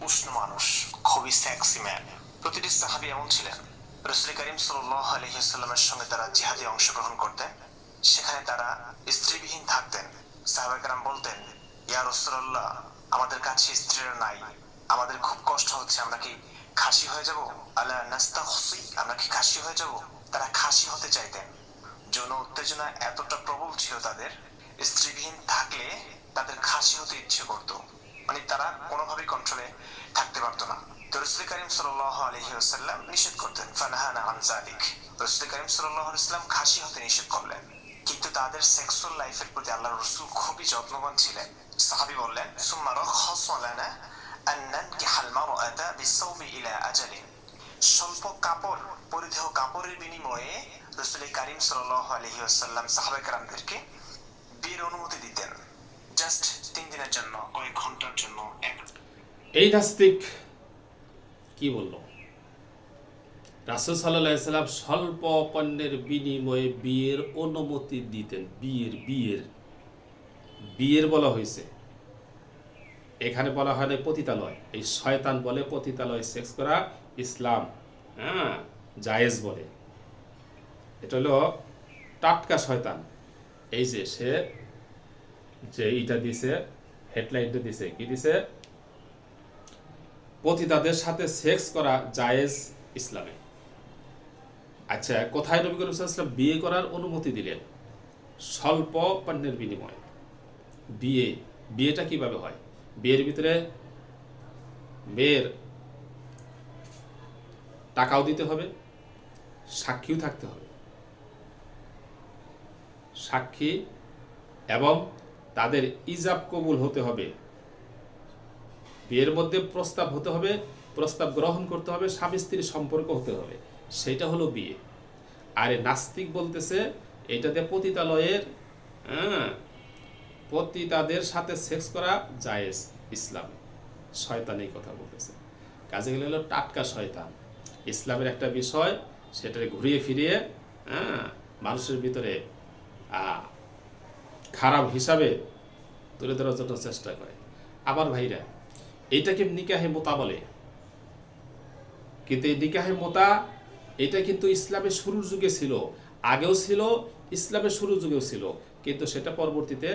উষ্ণ মানুষ, খুবই সেক্সি ম্যান। প্রতিটি সাহাবী এমন ছিলেন। রাসূল করিম সাল্লাল্লাহু আলাইহি ওয়াসাল্লামের সঙ্গে তারা জিহাদে অংশগ্রহণ করতেন। সেখানে তারা স্ত্রীবিহীন থাকতেন। সাহাবায়ে কেরাম বলতেন, ইয়া রাসূলুল্লাহ, আমাদের কাছে স্ত্রীরা নাই, আমাদের খুব কষ্ট হচ্ছে, আমরা কি খাসি হয়ে যাব? আলা নাস্তাখসি, আমরা কি খাসি হয়ে যাব? তারা খাসি হতে চাইতেন। যৌন উত্তেজনা এতটা প্রবল ছিল তাদের, স্ত্রীবিহীন থাকলে তাদের খাসি হতে ইচ্ছে করত, মানে তারা কোনোভাবেই কন্ট্রোলে থাকতে পারতো না। তো রাসূল করিম সাল্লাল্লাহু আলাইহি ওয়াসাল্লাম নিষেধ করতেন, ফানাহানা আন যালিক। রাসূল করিম সাল্লাল্লাহু আলাইহি ওয়াসাল্লাম খাসি হতে নিষেধ করলেন। কিন্তু তাদের সেক্সুয়াল লাইফের প্রতি আল্লাহর রাসূল খুবই যত্নবান ছিলেন। সাহাবী বললেন, সুম্মা রাখাসা লানা আন নানকিহাল মারআতা বিসাওমি ইলা আজালিন। স্বল্প কাপড়, পরিধেয় কাপড়ের বিনিময়ে রাসূল করিম সাল্লাল্লাহু আলাইহি ওয়াসাল্লাম সাহাবায়ে কেরামদেরকে বিয়ের অনুমতি দিতেন। জাস্ট 3 দিনের জন্য, কয়েক ঘন্টার জন্য। এই নাস্তিক কি বলল? রাসূল সাল্লাল্লাহু আলাইহি সাল্লাম স্বল্প পণ্যের বিনিময়ে বিয়ের অনুমতি দিতেন। বিয়ের বলা হয়েছে, এখানে বলা হয় না পতিতালয়। এই শয়তান বলে পতিতালয় সেক্স করা ইসলাম জায়েজ বলে। এটা হলো টাটকা শয়তান। এই যে সে যে এইটা দিছে, হেডলাইনটা দিছে, কি দিছে? পতিতাদের সাথে সেক্স করা জায়েজ ইসলামে। আচ্ছা, কোথায় নবী করিম সাল্লাল্লাহু আলাইহি ওয়াসাল্লাম বিয়ে করার অনুমতি দিলেন? স্বল্প পণ্যের বিনিময়ে। বিয়েটা কিভাবে হয়? বিয়ের ভিতরে মেয়ের টাকাও দিতে হবে, সাক্ষীও থাকতে হবে। সাক্ষী এবং তাদের ইজাব কবুল হতে হবে। বিয়ের মধ্যে প্রস্তাব হতে হবে, প্রস্তাব গ্রহণ করতে হবে, স্বামী স্ত্রীর সম্পর্ক হতে হবে। সেটা হলো বিয়ে। আর নাস্তিক বলতেছে এটাতে পতিতালয়ের পতিতাদের সাথে সেক্স করা জায়েজ ইসলামে। শয়তান এই কথা বলতেছে। কাজে গেলে হলো টাটকা শয়তান। ইসলামের একটা বিষয় সেটাকে ঘুরিয়ে ফিরিয়ে মানুষের ভিতরে খারাপ হিসাবে তুলে ধরার জন্য চেষ্টা করে। আবার ভাইরা, এইটাকে নিকাহে মোতা বলে। কিন্তু এই নিকাহে মোতা এটা কিন্তু ইসলামের শুরুর যুগে ছিল, আগেও ছিল, ইসলামের শুরুর যুগেও ছিল, কিন্তু সেটা পরবর্তীতে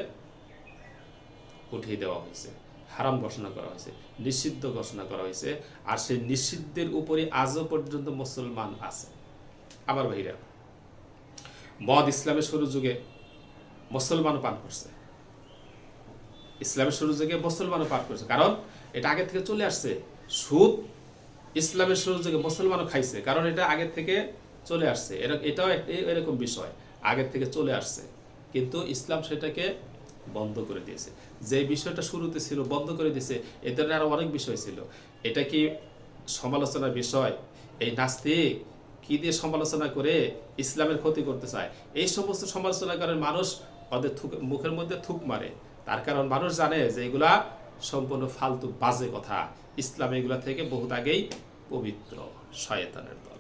উঠিয়ে দেওয়া হয়েছে, হারাম ঘোষণা করা হয়েছে, নিষিদ্ধ ঘোষণা করা হয়েছে। আর সেই নিষিদ্ধের উপরে আজও পর্যন্ত মুসলমান আছে। আবার ভাইরা, মদ ইসলামের শুরুর যুগে মুসলমানও পান করছে। ইসলামের শুরুর যুগে মুসলমানও পান করছে, কারণ এটা আগে থেকে চলে আসছে। সুদ ইসলামের শুরুর যুগে মুসলমানও খাইছে, কারণ এটা আগের থেকে চলে আসছে। এটাও এরকম বিষয়, আগের থেকে চলে আসছে, কিন্তু ইসলাম সেটাকে বন্ধ করে দিয়েছে। যে বিষয়টা শুরুতে ছিল বন্ধ করে দিয়েছে, এ ধরনের আরো অনেক বিষয় ছিল। এটা কি সমালোচনার বিষয়? এই নাস্তিক কি দিয়ে সমালোচনা করে ইসলামের ক্ষতি করতে চায়? এই সমস্ত সমালোচনাকারীর মানুষ ওদের মুখের মধ্যে থুক মারে। তার কারণ মানুষ জানে যে এগুলা সম্পূর্ণ ফালতু বাজে কথা। ইসলাম এগুলা থেকে বহুত আগেই পবিত্র, শয়তানের দল।